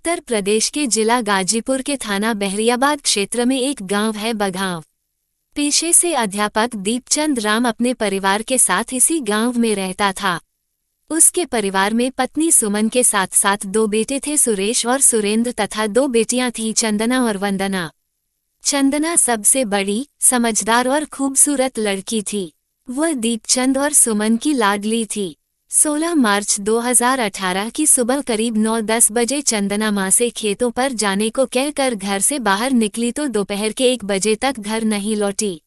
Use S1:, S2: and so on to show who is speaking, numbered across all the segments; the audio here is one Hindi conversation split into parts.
S1: उत्तर प्रदेश के जिला गाजीपुर के थाना बहरियाबाद क्षेत्र में एक गांव है बघांव। पेशे से अध्यापक दीपचंद राम अपने परिवार के साथ इसी गांव में रहता था। उसके परिवार में पत्नी सुमन के साथ साथ दो बेटे थे, सुरेश और सुरेंद्र, तथा दो बेटियां थीं, चंदना और वंदना। चंदना सबसे बड़ी, समझदार और खूबसूरत लड़की थी। वह दीपचंद और सुमन की लाडली थी। 16 मार्च 2018 की सुबह करीब 9-10 बजे चंदना मां से खेतों पर जाने को कहकर घर से बाहर निकली तो दोपहर के 1 बजे तक घर नहीं लौटी।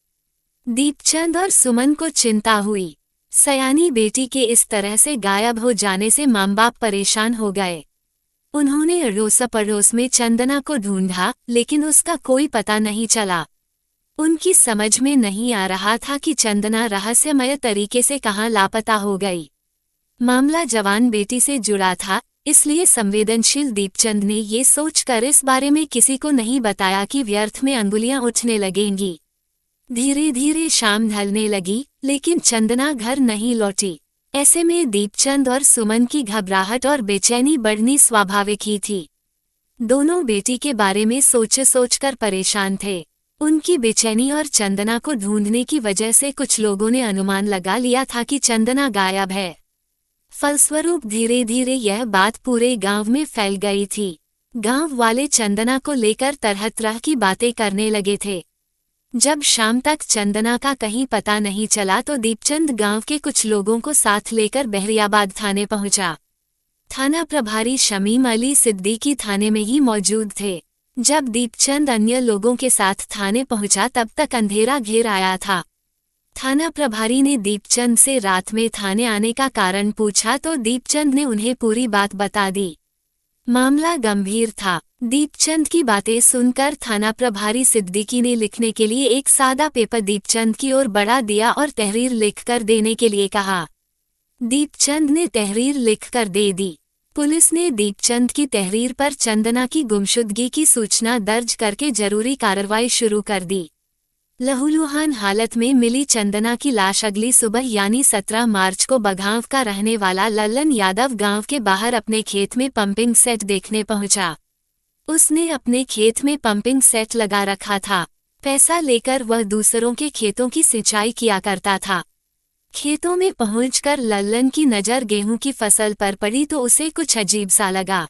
S1: दीपचंद और सुमन को चिंता हुई। सयानी बेटी के इस तरह से गायब हो जाने से मां बाप परेशान हो गए। उन्होंने अड़ोस पड़ोस में चंदना को ढूंढा, लेकिन उसका कोई पता नहीं चला। उनकी समझ में नहीं आ रहा था कि चंदना रहस्यमय तरीके से कहां लापता हो गई। मामला जवान बेटी से जुड़ा था, इसलिए संवेदनशील दीपचंद ने ये सोचकर इस बारे में किसी को नहीं बताया कि व्यर्थ में अंगुलियां उठने लगेंगी। धीरे धीरे शाम ढलने लगी, लेकिन चंदना घर नहीं लौटी। ऐसे में दीपचंद और सुमन की घबराहट और बेचैनी बढ़नी स्वाभाविक ही थी। दोनों बेटी के बारे में सोचकर परेशान थे। उनकी बेचैनी और चंदना को ढूंढने की वजह से कुछ लोगों ने अनुमान लगा लिया था कि चंदना गायब है। फलस्वरूप धीरे धीरे यह बात पूरे गांव में फैल गई थी। गांव वाले चंदना को लेकर तरह तरह की बातें करने लगे थे। जब शाम तक चंदना का कहीं पता नहीं चला तो दीपचंद गांव के कुछ लोगों को साथ लेकर बहरियाबाद थाने पहुंचा। थाना प्रभारी शमीम अली सिद्दीकी थाने में ही मौजूद थे। जब दीपचंद अन्य लोगों के साथ थाने पहुंचा तब तक अंधेरा घेर आया था। थाना प्रभारी ने दीपचंद से रात में थाने आने का कारण पूछा तो दीपचंद ने उन्हें पूरी बात बता दी। मामला गंभीर था। दीपचंद की बातें सुनकर थाना प्रभारी सिद्दीकी ने लिखने के लिए एक सादा पेपर दीपचंद की ओर बढ़ा दिया और तहरीर लिखकर देने के लिए कहा। दीपचंद ने तहरीर लिखकर दे दी। पुलिस ने दीपचंद की तहरीर पर चंदना की गुमशुदगी की सूचना दर्ज करके जरूरी कार्रवाई शुरू कर दी। लहूलुहान हालत में मिली चंदना की लाश अगली सुबह यानी 17 मार्च को बघांव का रहने वाला लल्लन यादव गांव के बाहर अपने खेत में पंपिंग सेट देखने पहुंचा। उसने अपने खेत में पंपिंग सेट लगा रखा था। पैसा लेकर वह दूसरों के खेतों की सिंचाई किया करता था। खेतों में पहुंचकर लल्लन की नज़र गेहूं की फसल पर पड़ी तो उसे कुछ अजीब सा लगा।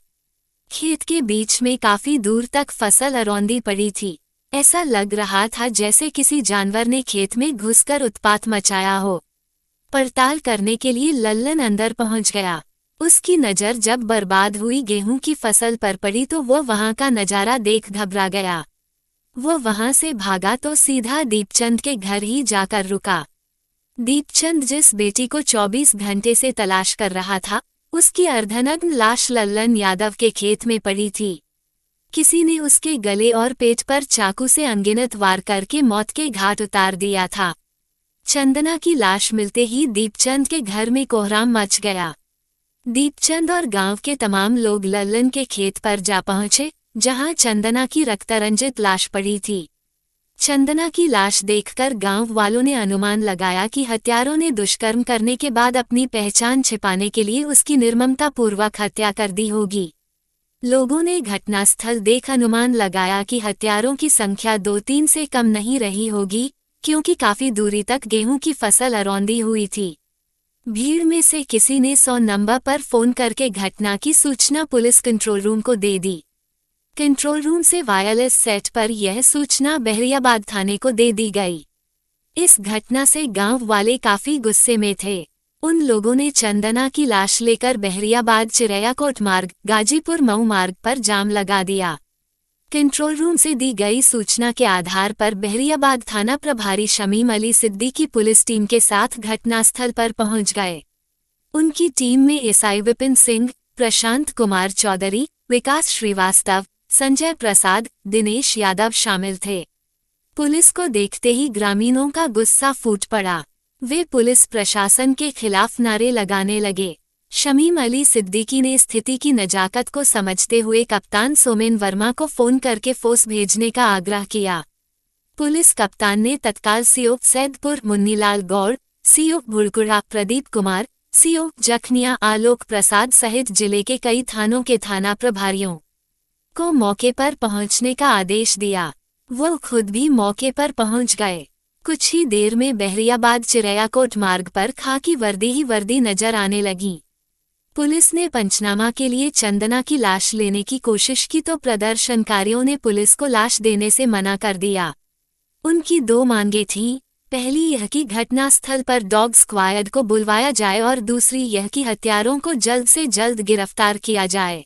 S1: खेत के बीच में काफी दूर तक फसल अरौंदी पड़ी थी। ऐसा लग रहा था जैसे किसी जानवर ने खेत में घुसकर उत्पात मचाया हो। पड़ताल करने के लिए लल्लन अंदर पहुंच गया। उसकी नज़र जब बर्बाद हुई गेहूं की फसल पर पड़ी तो वह वहां का नज़ारा देख घबरा गया। वह वहां से भागा तो सीधा दीपचंद के घर ही जाकर रुका। दीपचंद जिस बेटी को 24 घंटे से तलाश कर रहा था, उसकी अर्धनग्न लाश लल्लन यादव के खेत में पड़ी थी। किसी ने उसके गले और पेट पर चाकू से अनगिनत वार करके मौत के घाट उतार दिया था। चंदना की लाश मिलते ही दीपचंद के घर में कोहराम मच गया। दीपचंद और गांव के तमाम लोग लल्लन के खेत पर जा पहुंचे, जहां चंदना की रक्तरंजित लाश पड़ी थी। चंदना की लाश देखकर गांव वालों ने अनुमान लगाया कि हत्यारों ने दुष्कर्म करने के बाद अपनी पहचान छिपाने के लिए उसकी निर्ममतापूर्वक हत्या कर दी होगी। लोगों ने घटनास्थल देख अनुमान लगाया कि हत्यारों की संख्या 2-3 से कम नहीं रही होगी, क्योंकि काफी दूरी तक गेहूं की फसल अरौंदी हुई थी। भीड़ में से किसी ने 100 नंबर पर फोन करके घटना की सूचना पुलिस कंट्रोल रूम को दे दी। कंट्रोल रूम से वायरलेस सेट पर यह सूचना बहरियाबाद थाने को दे दी गई। इस घटना से गांव वाले काफी गुस्से में थे। उन लोगों ने चंदना की लाश लेकर बहरियाबाद चिरैयाकोट मार्ग, गाजीपुर मऊ मार्ग पर जाम लगा दिया। कंट्रोल रूम से दी गई सूचना के आधार पर बहरियाबाद थाना प्रभारी शमीम अली सिद्दीकी पुलिस टीम के साथ घटनास्थल पर पहुंच गए। उनकी टीम में एसआई विपिन सिंह, प्रशांत कुमार चौधरी, विकास श्रीवास्तव, संजय प्रसाद, दिनेश यादव शामिल थे। पुलिस को देखते ही ग्रामीणों का गुस्सा फूट पड़ा। वे पुलिस प्रशासन के खिलाफ नारे लगाने लगे। शमीम अली सिद्दीकी ने स्थिति की नजाकत को समझते हुए कप्तान सोमेन वर्मा को फोन करके फोर्स भेजने का आग्रह किया। पुलिस कप्तान ने तत्काल CO Saidpur Munnilal Gaur, CO Bhudkuda Pradeep Kumar, CO Jakhaniya Alok Prasad सहित जिले के कई थानों के थाना प्रभारियों को मौके पर पहुंचने का आदेश दिया। वो खुद भी मौके पर पहुंच गए। कुछ ही देर में बहरियाबाद चिरैयाकोट मार्ग पर खाकी वर्दी ही वर्दी नजर आने लगी। पुलिस ने पंचनामा के लिए चंदना की लाश लेने की कोशिश की तो प्रदर्शनकारियों ने पुलिस को लाश देने से मना कर दिया। उनकी दो मांगें थीं, पहली यह कि घटनास्थल पर डॉग स्क्वाड को बुलवाया जाए और दूसरी यह कि हत्यारों को जल्द से जल्द गिरफ्तार किया जाए।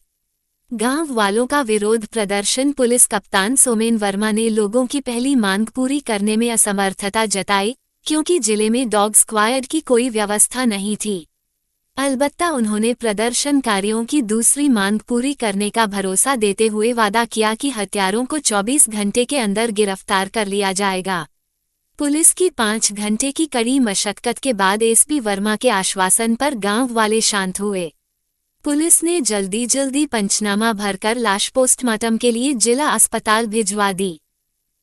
S1: गांव वालों का विरोध प्रदर्शन। पुलिस कप्तान सोमेन वर्मा ने लोगों की पहली मांग पूरी करने में असमर्थता जताई, क्योंकि जिले में डॉग स्क्वाड की कोई व्यवस्था नहीं थी। अलबत्ता उन्होंने प्रदर्शनकारियों की दूसरी मांग पूरी करने का भरोसा देते हुए वादा किया कि हत्यारों को 24 घंटे के अंदर गिरफ्तार कर लिया जाएगा। पुलिस की 5 घंटे की कड़ी मशक्कत के बाद एसपी वर्मा के आश्वासन पर गांव वाले शांत हुए। पुलिस ने जल्दी पंचनामा भरकर लाश पोस्टमार्टम के लिए जिला अस्पताल भिजवा दी।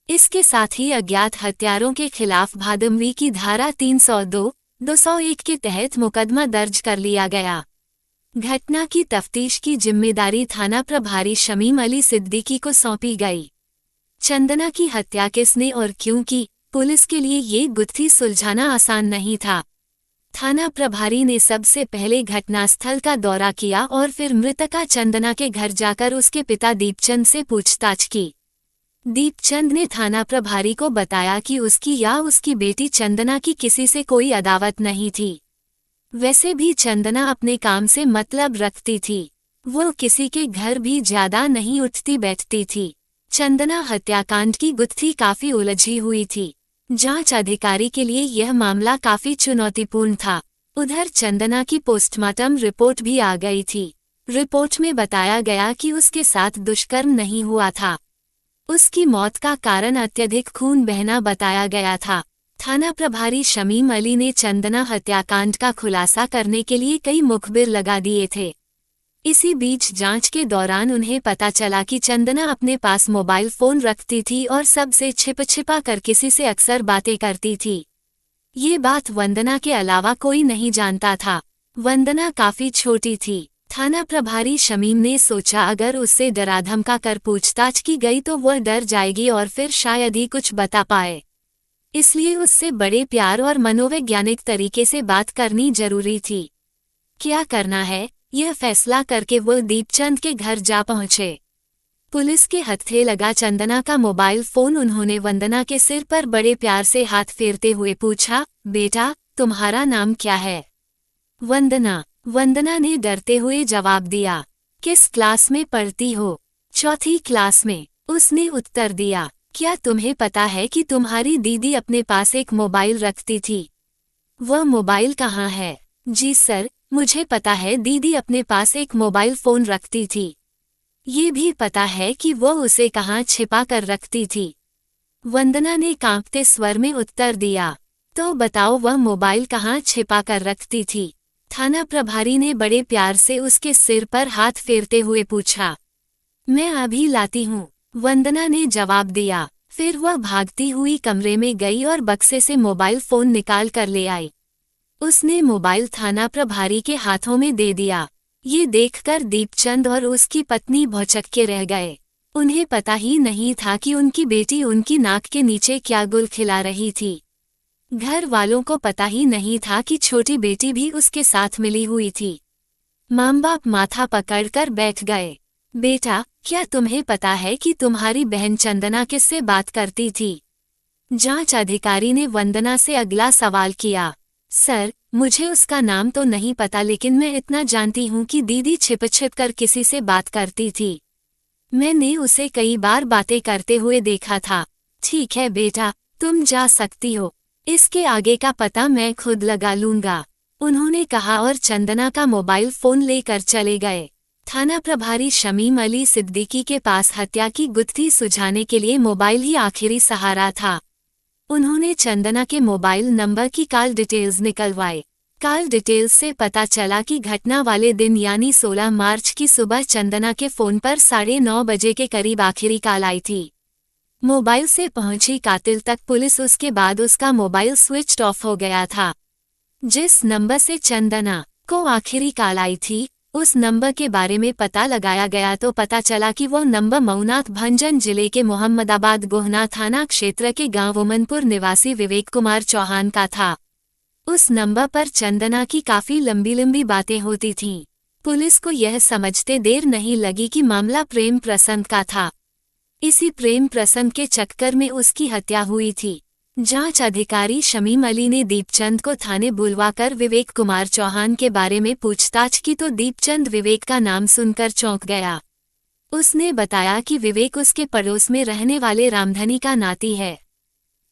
S1: इसके साथ ही अज्ञात हत्यारों के खिलाफ भादमवी की धारा 302, 201 के तहत मुकदमा दर्ज कर लिया गया। घटना की तफ्तीश की जिम्मेदारी थाना प्रभारी शमीम अली सिद्दीकी को सौंपी गई। चंदना की हत्या किसने और क्यों की, पुलिस के लिए ये गुत्थी सुलझाना आसान नहीं था। थाना प्रभारी ने सबसे पहले घटनास्थल का दौरा किया और फिर मृतका चंदना के घर जाकर उसके पिता दीपचंद से पूछताछ की। दीपचंद ने थाना प्रभारी को बताया कि उसकी या उसकी बेटी चंदना की किसी से कोई अदावत नहीं थी। वैसे भी चंदना अपने काम से मतलब रखती थी। वो किसी के घर भी ज्यादा नहीं उठती बैठती थी। चंदना हत्याकांड की गुत्थी काफी उलझी हुई थी। जांच अधिकारी के लिए यह मामला काफी चुनौतीपूर्ण था। उधर चंदना की पोस्टमार्टम रिपोर्ट भी आ गई थी। रिपोर्ट में बताया गया कि उसके साथ दुष्कर्म नहीं हुआ था। उसकी मौत का कारण अत्यधिक खून बहना बताया गया था। थाना प्रभारी शमीम अली ने चंदना हत्याकांड का खुलासा करने के लिए कई मुखबिर लगा दिए थे। इसी बीच जांच के दौरान उन्हें पता चला कि चंदना अपने पास मोबाइल फोन रखती थी और सबसे छिपा कर किसी से अक्सर बातें करती थी। ये बात वंदना के अलावा कोई नहीं जानता था। वंदना काफी छोटी थी। थाना प्रभारी शमीम ने सोचा अगर उससे डरा धमका कर पूछताछ की गई तो वह डर जाएगी और फिर शायद ही कुछ बता पाए। इसलिए उससे बड़े प्यार और मनोवैज्ञानिक तरीके से बात करनी जरूरी थी। क्या करना है, यह फैसला करके वो दीपचंद के घर जा पहुंचे। पुलिस के हत्थे लगा चंदना का मोबाइल फोन उन्होंने वंदना के सिर पर बड़े प्यार से हाथ फेरते हुए पूछा, बेटा तुम्हारा नाम क्या है? वंदना ने डरते हुए जवाब दिया, किस क्लास में पढ़ती हो? चौथी क्लास में, उसने उत्तर दिया। क्या तुम्हें पता है कि तुम्हारी दीदी अपने पास एक मोबाइल रखती थी? वह मोबाइल कहाँ है? जी सर, मुझे पता है दीदी अपने पास एक मोबाइल फोन रखती थी। ये भी पता है कि वो उसे कहाँ छिपा कर रखती थी। वंदना ने कांपते स्वर में उत्तर दिया। तो बताओ वह मोबाइल कहाँ छिपा कर रखती थी? थाना प्रभारी ने बड़े प्यार से उसके सिर पर हाथ फेरते हुए पूछा। मैं अभी लाती हूँ, वंदना ने जवाब दिया। फिर वह भागती हुई कमरे में गई और बक्से से मोबाइल फोन निकाल कर ले आई। उसने मोबाइल थाना प्रभारी के हाथों में दे दिया। ये देखकर दीपचंद और उसकी पत्नी भौचक के रह गए। उन्हें पता ही नहीं था कि उनकी बेटी उनकी नाक के नीचे क्या गुल खिला रही थी। घर वालों को पता ही नहीं था कि छोटी बेटी भी उसके साथ मिली हुई थी। माँ बाप माथा पकड़कर बैठ गए। बेटा, क्या तुम्हें पता है कि तुम्हारी बहन चंदना किससे बात करती थी? जांच अधिकारी ने वंदना से अगला सवाल किया। सर, मुझे उसका नाम तो नहीं पता, लेकिन मैं इतना जानती हूँ कि दीदी छिप कर किसी से बात करती थी। मैंने उसे कई बार बातें करते हुए देखा था। ठीक है बेटा, तुम जा सकती हो। इसके आगे का पता मैं खुद लगा लूंगा, उन्होंने कहा और चंदना का मोबाइल फोन लेकर चले गए। थाना प्रभारी शमीम अली सिद्दीकी के पास हत्या की गुत्थी सुलझाने के लिए मोबाइल ही आखिरी सहारा था। उन्होंने चंदना के मोबाइल नंबर की कॉल डिटेल्स निकलवाए। कॉल डिटेल्स से पता चला कि घटना वाले दिन यानी 16 मार्च की सुबह चंदना के फोन पर 9:30 बजे के करीब आखिरी कॉल आई थी। मोबाइल से पहुंची कातिल तक पुलिस, उसके बाद उसका मोबाइल स्विच ऑफ हो गया था। जिस नंबर से चंदना को आखिरी कॉल आई थी उस नंबर के बारे में पता लगाया गया तो पता चला कि वो नंबर मऊनाथ भंजन जिले के मोहम्मदाबाद गोहना थाना क्षेत्र के गांव उमनपुर निवासी विवेक कुमार चौहान का था। उस नंबर पर चंदना की काफी लंबी लंबी बातें होती थीं। पुलिस को यह समझते देर नहीं लगी कि मामला प्रेम प्रसंग का था। इसी प्रेम प्रसंग के चक्कर में उसकी हत्या हुई थी। जांच अधिकारी शमीम अली ने दीपचंद को थाने बुलवाकर विवेक कुमार चौहान के बारे में पूछताछ की तो दीपचंद विवेक का नाम सुनकर चौंक गया। उसने बताया कि विवेक उसके पड़ोस में रहने वाले रामधनी का नाती है।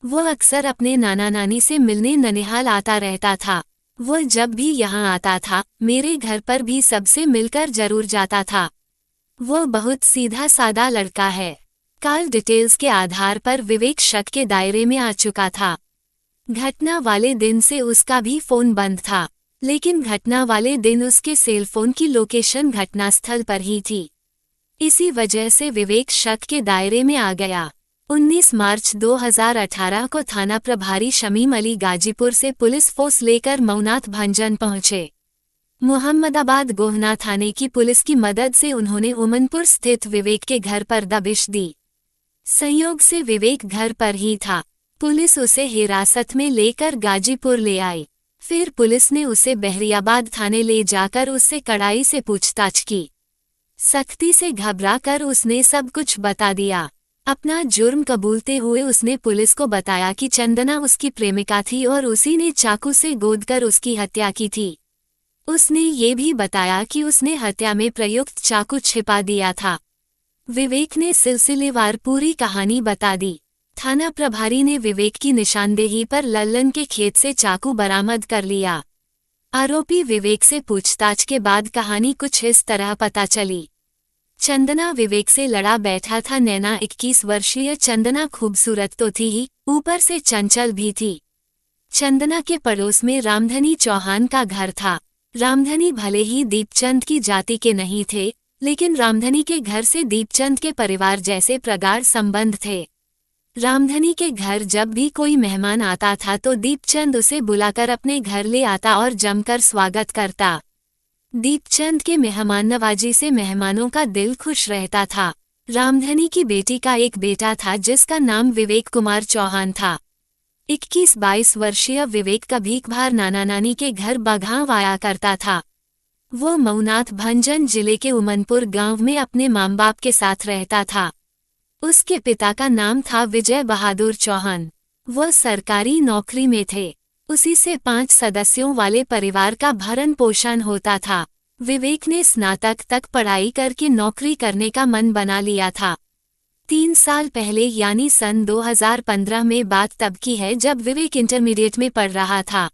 S1: वो अक्सर अपने नाना नानी से मिलने ननिहाल आता रहता था। वो जब भी यहाँ आता था मेरे घर पर भी सबसे मिलकर जरूर जाता था। वो बहुत सीधा सादा लड़का है। कॉल डिटेल्स के आधार पर विवेक शक के दायरे में आ चुका था। घटना वाले दिन से उसका भी फोन बंद था, लेकिन घटना वाले दिन उसके सेलफोन की लोकेशन घटनास्थल पर ही थी। इसी वजह से विवेक शक के दायरे में आ गया। 19 मार्च 2018 को थाना प्रभारी शमीम अली गाजीपुर से पुलिस फोर्स लेकर मऊनाथ भंजन पहुंचे। मोहम्मदाबाद गोहना थाने की पुलिस की मदद से उन्होंने उमनपुर स्थित विवेक के घर पर दबिश दी। संयोग से विवेक घर पर ही था। पुलिस उसे हिरासत में लेकर गाजीपुर ले आई। फिर पुलिस ने उसे बहरियाबाद थाने ले जाकर उससे कड़ाई से पूछताछ की। सख्ती से घबराकर उसने सब कुछ बता दिया। अपना जुर्म कबूलते हुए उसने पुलिस को बताया कि चंदना उसकी प्रेमिका थी और उसी ने चाकू से गोदकर उसकी हत्या की थी। उसने ये भी बताया कि उसने हत्या में प्रयुक्त चाकू छिपा दिया था। विवेक ने सिलसिलेवार पूरी कहानी बता दी। थाना प्रभारी ने विवेक की निशानदेही पर लल्लन के खेत से चाकू बरामद कर लिया। आरोपी विवेक से पूछताछ के बाद कहानी कुछ इस तरह पता चली। चंदना विवेक से लड़ा बैठा था। नैना 21 वर्षीय चंदना खूबसूरत तो थी ही, ऊपर से चंचल भी थी। चंदना के पड़ोस में रामधनी चौहान का घर था। रामधनी भले ही दीपचंद की जाति के नहीं थे, लेकिन रामधनी के घर से दीपचंद के परिवार जैसे प्रगाढ़ संबंध थे। रामधनी के घर जब भी कोई मेहमान आता था तो दीपचंद उसे बुलाकर अपने घर ले आता और जमकर स्वागत करता। दीपचंद के मेहमान नवाजी से मेहमानों का दिल खुश रहता था। रामधनी की बेटी का एक बेटा था जिसका नाम विवेक कुमार चौहान था। 21-22 वर्षीय विवेक का भीखभार नाना नानी के घर बघांव आया करता था। वो मऊनाथ भंजन जिले के उमनपुर गांव में अपने माँ बाप के साथ रहता था। उसके पिता का नाम था विजय बहादुर चौहान। वो सरकारी नौकरी में थे। उसी से 5 सदस्यों वाले परिवार का भरण पोषण होता था। विवेक ने स्नातक तक पढ़ाई करके नौकरी करने का मन बना लिया था। 3 साल पहले यानी सन 2015 में बात तब की है जब विवेक इंटरमीडिएट में पढ़ रहा था।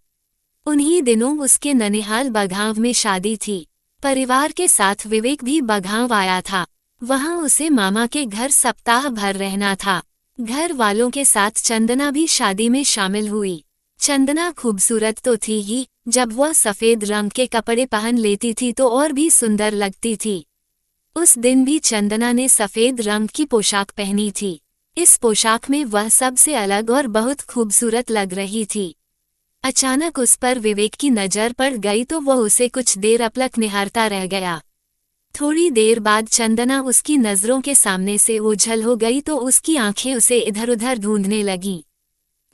S1: उन्हीं दिनों उसके ननिहाल बघांव में शादी थी। परिवार के साथ विवेक भी बघांव आया था। वहां उसे मामा के घर सप्ताह भर रहना था। घर वालों के साथ चंदना भी शादी में शामिल हुई। चंदना खूबसूरत तो थी ही, जब वह सफेद रंग के कपड़े पहन लेती थी तो और भी सुंदर लगती थी। उस दिन भी चंदना ने सफेद रंग की पोशाक पहनी थी। इस पोशाक में वह सबसे अलग और बहुत खूबसूरत लग रही थी। अचानक उस पर विवेक की नजर पड़ गई तो वह उसे कुछ देर अपलक निहारता रह गया। थोड़ी देर बाद चंदना उसकी नजरों के सामने से ओझल हो गई तो उसकी आंखें उसे इधर उधर ढूंढने लगीं,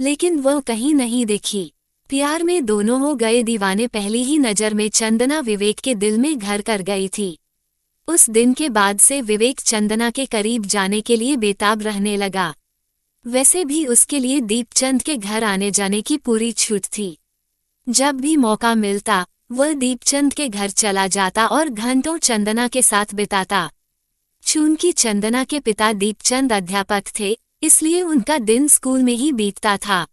S1: लेकिन वह कहीं नहीं दिखी। प्यार में दोनों हो गए दीवाने। पहली ही नजर में चंदना विवेक के दिल में घर कर गई थी। उस दिन के बाद से विवेक चंदना के करीब जाने के लिए बेताब रहने लगा। वैसे भी उसके लिए दीपचंद के घर आने जाने की पूरी छूट थी। जब भी मौका मिलता वह दीपचंद के घर चला जाता और घंटों चंदना के साथ बिताता। चूंकि चंदना के पिता दीपचंद अध्यापक थे, इसलिए उनका दिन स्कूल में ही बीतता था।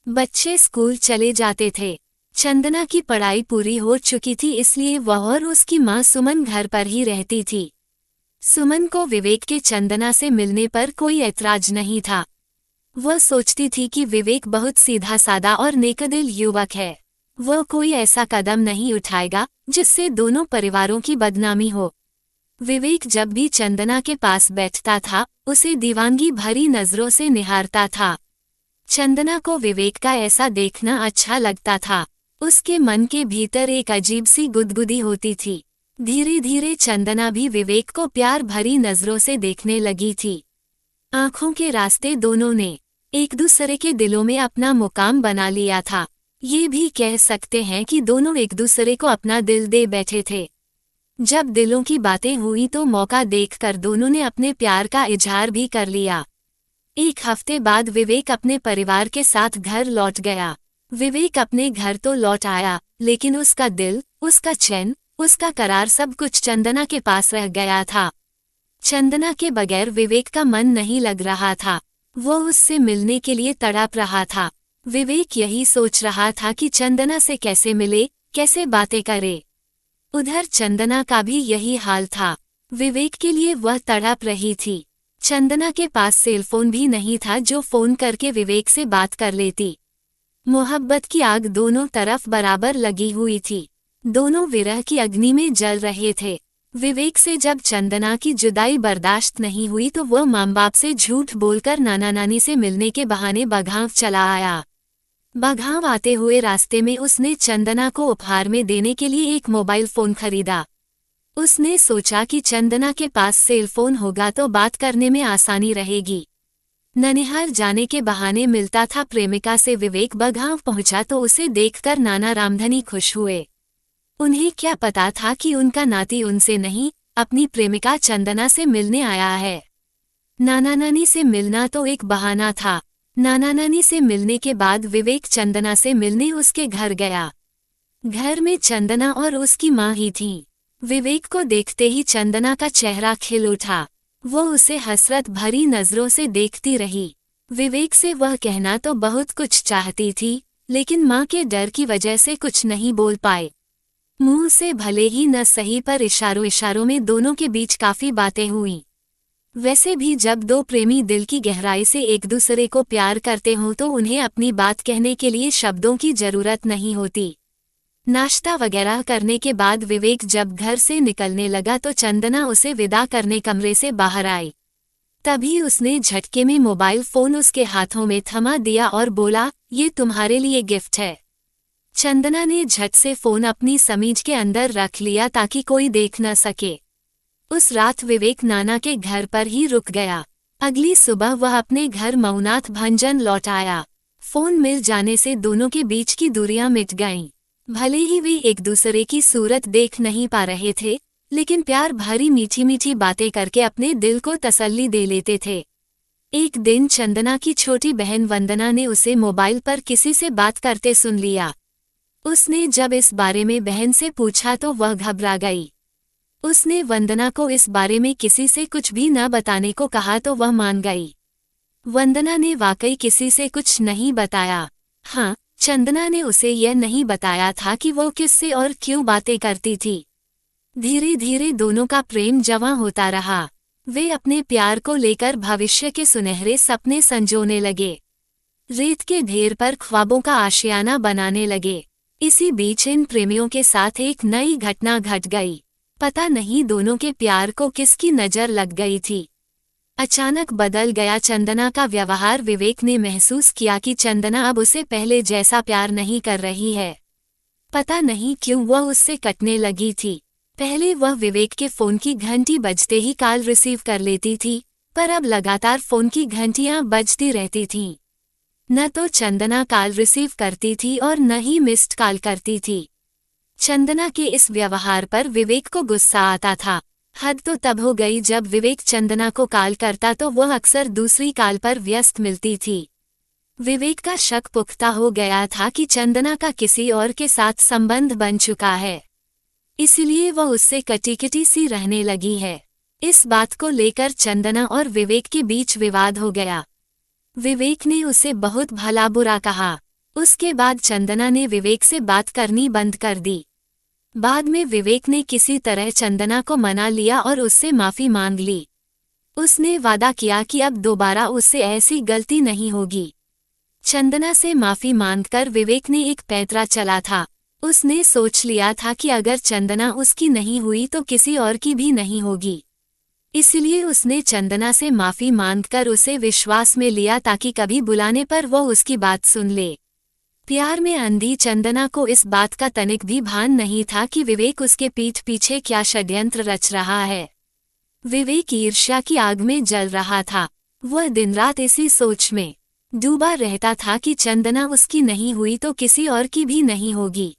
S1: बच्चे स्कूल चले जाते थे। चंदना की पढ़ाई पूरी हो चुकी थी, इसलिए वह और उसकी मां सुमन घर पर ही रहती थी। सुमन को विवेक के चंदना से मिलने पर कोई ऐतराज नहीं था। वह सोचती थी कि विवेक बहुत सीधा सादा और नेकदिल युवक है। वह कोई ऐसा कदम नहीं उठाएगा जिससे दोनों परिवारों की बदनामी हो। विवेक जब भी चंदना के पास बैठता था उसे दीवानगी भरी नजरों से निहारता था। चंदना को विवेक का ऐसा देखना अच्छा लगता था। उसके मन के भीतर एक अजीब सी गुदगुदी होती थी। धीरे धीरे चंदना भी विवेक को प्यार भरी नजरों से देखने लगी थी। आंखों के रास्ते दोनों ने एक दूसरे के दिलों में अपना मुकाम बना लिया था। ये भी कह सकते हैं कि दोनों एक दूसरे को अपना दिल दे बैठे थे। जब दिलों की बातें हुई तो मौका देखकर दोनों ने अपने प्यार का इजहार भी कर लिया। एक हफ्ते बाद विवेक अपने परिवार के साथ घर लौट गया। विवेक अपने घर तो लौट आया, लेकिन उसका दिल, उसका चैन, उसका करार सब कुछ चंदना के पास रह गया था। चंदना के बगैर विवेक का मन नहीं लग रहा था। वो उससे मिलने के लिए तड़प रहा था। विवेक यही सोच रहा था कि चंदना से कैसे मिले, कैसे बातें करे। उधर चंदना का भी यही हाल था। विवेक के लिए वह तड़प रही थी। चंदना के पास सेलफोन भी नहीं था जो फोन करके विवेक से बात कर लेती। मोहब्बत की आग दोनों तरफ बराबर लगी हुई थी। दोनों विरह की अग्नि में जल रहे थे। विवेक से जब चंदना की जुदाई बर्दाश्त नहीं हुई तो वह माँ बाप से झूठ बोलकर नाना नानी से मिलने के बहाने बघाव चला आया। बघाव आते हुए रास्ते में उसने चंदना को उपहार में देने के लिए एक मोबाइल फोन खरीदा। उसने सोचा कि चंदना के पास सेलफोन होगा तो बात करने में आसानी रहेगी। ननिहाल जाने के बहाने मिलता था प्रेमिका से विवेक बघाव पहुंचा तो उसे देखकर नाना रामधनी खुश हुए। उन्हें क्या पता था कि उनका नाती उनसे नहीं, अपनी प्रेमिका चंदना से मिलने आया है। नाना नानी से मिलना तो एक बहाना था। नाना नानी से मिलने के बाद विवेक चंदना से मिलने उसके घर गया। घर में चंदना और उसकी माँ ही थीं। विवेक को देखते ही चंदना का चेहरा खिल उठा। वो उसे हसरत भरी नजरों से देखती रही। विवेक से वह कहना तो बहुत कुछ चाहती थी, लेकिन माँ के डर की वजह से कुछ नहीं बोल पाए। मुंह से भले ही न सही पर इशारों इशारों में दोनों के बीच काफी बातें हुईं। वैसे भी जब दो प्रेमी दिल की गहराई से एक दूसरे को प्यार करते हों तो उन्हें अपनी बात कहने के लिए शब्दों की जरूरत नहीं होती। नाश्ता वगैरह करने के बाद विवेक जब घर से निकलने लगा तो चंदना उसे विदा करने कमरे से बाहर आई। तभी उसने झटके में मोबाइल फोन उसके हाथों में थमा दिया और बोला, ये तुम्हारे लिए गिफ्ट है। चंदना ने झट से फोन अपनी समीज के अंदर रख लिया ताकि कोई देख न सके। उस रात विवेक नाना के घर पर ही रुक गया। अगली सुबह वह अपने घर मऊनाथ भंजन लौट आया। फोन मिल जाने से दोनों के बीच की दूरियां मिट गईं। भले ही वे एक दूसरे की सूरत देख नहीं पा रहे थे, लेकिन प्यार भरी मीठी मीठी बातें करके अपने दिल को तसल्ली दे लेते थे। एक दिन चंदना की छोटी बहन वंदना ने उसे मोबाइल पर किसी से बात करते सुन लिया। उसने जब इस बारे में बहन से पूछा तो वह घबरा गई। उसने वंदना को इस बारे में किसी से कुछ भी न बताने को कहा तो वह मान गई। वंदना ने वाकई किसी से कुछ नहीं बताया। हाँ, चंदना ने उसे यह नहीं बताया था कि वो किससे और क्यों बातें करती थी। धीरे धीरे दोनों का प्रेम जवां होता रहा। वे अपने प्यार को लेकर भविष्य के सुनहरे सपने संजोने लगे। रेत के ढेर पर ख्वाबों का आशियाना बनाने लगे। इसी बीच इन प्रेमियों के साथ एक नई घटना घट गई। पता नहीं दोनों के प्यार को किसकी नजर लग गई थी। अचानक बदल गया चंदना का व्यवहार। विवेक ने महसूस किया कि चंदना अब उसे पहले जैसा प्यार नहीं कर रही है। पता नहीं क्यों वह उससे कटने लगी थी। पहले वह विवेक के फोन की घंटी बजते ही कॉल रिसीव कर लेती थी, पर अब लगातार फोन की घंटियां बजती रहती थीं। न तो चंदना कॉल रिसीव करती थी और न ही मिस्ड कॉल करती थी। चंदना के इस व्यवहार पर विवेक को गुस्सा आता था। हद तो तब हो गई जब विवेक चंदना को कॉल करता तो वह अक्सर दूसरी कॉल पर व्यस्त मिलती थी। विवेक का शक पुख्ता हो गया था कि चंदना का किसी और के साथ संबंध बन चुका है, इसलिए वह उससे कटी कटी सी रहने लगी है। इस बात को लेकर चंदना और विवेक के बीच विवाद हो गया। विवेक ने उसे बहुत भला बुरा कहा। उसके बाद चंदना ने विवेक से बात करनी बंद कर दी। बाद में विवेक ने किसी तरह चंदना को मना लिया और उससे माफी मांग ली। उसने वादा किया कि अब दोबारा उससे ऐसी गलती नहीं होगी। चंदना से माफी मांगकर विवेक ने एक पैंतरा चला था। उसने सोच लिया था कि अगर चंदना उसकी नहीं हुई तो किसी और की भी नहीं होगी। इसलिए उसने चंदना से माफी मांगकर उसे विश्वास में लिया ताकि कभी बुलाने पर वो उसकी बात सुन ले। प्यार में अंधी चंदना को इस बात का तनिक भी भान नहीं था कि विवेक उसके पीठ पीछे क्या षड्यंत्र रच रहा है। विवेक ईर्ष्या की आग में जल रहा था। वह दिन रात इसी सोच में डूबा रहता था कि चंदना उसकी नहीं हुई तो किसी और की भी नहीं होगी।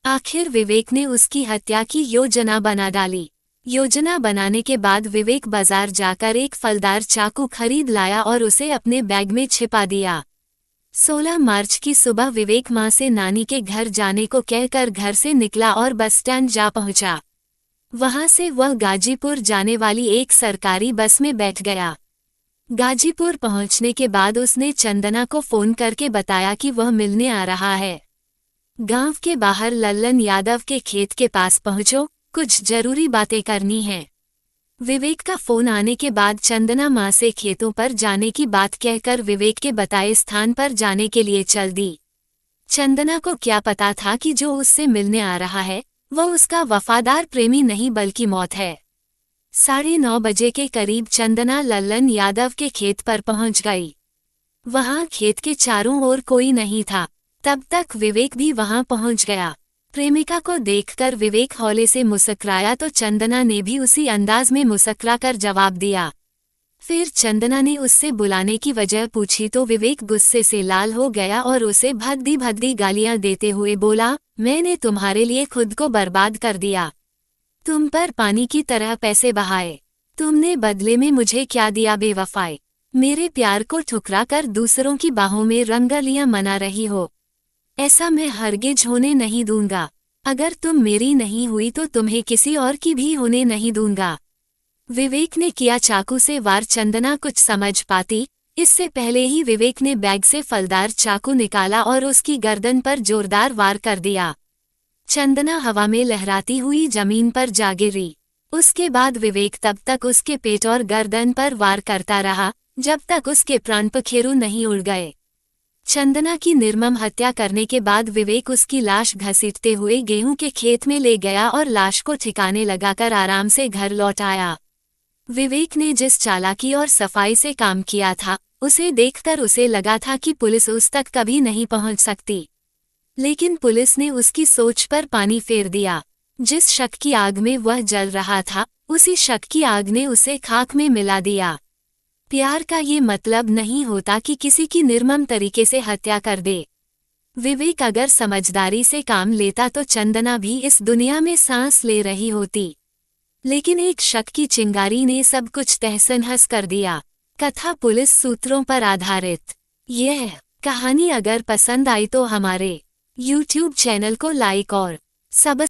S1: आखिर विवेक ने उसकी हत्या की योजना बना डाली। योजना बनाने के बाद विवेक बाजार जाकर एक फलदार चाकू खरीद लाया और उसे अपने बैग में छिपा दिया। 16 मार्च की सुबह विवेक मां से नानी के घर जाने को कहकर घर से निकला और बस स्टैंड जा पहुंचा। वहां से वह गाजीपुर जाने वाली एक सरकारी बस में बैठ गया। गाजीपुर पहुंचने के बाद उसने चंदना को फोन करके बताया कि वह मिलने आ रहा है। गांव के बाहर लल्लन यादव के खेत के पास पहुंचो, कुछ जरूरी बातें करनी हैं। विवेक का फोन आने के बाद चंदना मां से खेतों पर जाने की बात कहकर विवेक के बताए स्थान पर जाने के लिए चल दी। चंदना को क्या पता था कि जो उससे मिलने आ रहा है वह उसका वफादार प्रेमी नहीं बल्कि मौत है। 9:30 बजे के करीब चंदना लल्लन यादव के खेत पर पहुंच गई। वहां खेत के चारों ओर कोई नहीं था। तब तक विवेक भी वहां पहुंच गया। प्रेमिका को देखकर विवेक हौले से मुस्कुराया तो चंदना ने भी उसी अंदाज में मुस्कुराकर जवाब दिया। फिर चंदना ने उससे बुलाने की वजह पूछी तो विवेक गुस्से से लाल हो गया और उसे भद्दी भद्दी गालियां देते हुए बोला, मैंने तुम्हारे लिए खुद को बर्बाद कर दिया। तुम पर पानी की तरह पैसे बहाए। तुमने बदले में मुझे क्या दिया बेवफाई। मेरे प्यार को ठुकरा कर दूसरों की बाहों में रंगलियां मना रही हो। ऐसा मैं हरगिज होने नहीं दूंगा। अगर तुम मेरी नहीं हुई तो तुम्हें किसी और की भी होने नहीं दूंगा। विवेक ने किया चाकू से वार। चंदना कुछ समझ पाती इससे पहले ही विवेक ने बैग से फलदार चाकू निकाला और उसकी गर्दन पर जोरदार वार कर दिया। चंदना हवा में लहराती हुई जमीन पर जा गिरी। उसके बाद विवेक तब तक उसके पेट और गर्दन पर वार करता रहा जब तक उसके प्राण पखेरु नहीं उड़ गए। चंदना की निर्मम हत्या करने के बाद विवेक उसकी लाश घसीटते हुए गेहूं के खेत में ले गया और लाश को ठिकाने लगाकर आराम से घर लौट आया। विवेक ने जिस चालाकी और सफाई से काम किया था उसे देखकर उसे लगा था कि पुलिस उस तक कभी नहीं पहुंच सकती, लेकिन पुलिस ने उसकी सोच पर पानी फेर दिया। जिस शक की आग में वह जल रहा था उसी शक की आग ने उसे खाक में मिला दिया। प्यार का ये मतलब नहीं होता कि किसी की निर्मम तरीके से हत्या कर दे। विवेक अगर समझदारी से काम लेता तो चंदना भी इस दुनिया में सांस ले रही होती, लेकिन एक शक की चिंगारी ने सब कुछ तहस-नहस कर दिया। कथा पुलिस सूत्रों पर आधारित। यह कहानी अगर पसंद आई तो हमारे YouTube चैनल को लाइक और सब्सक्राइब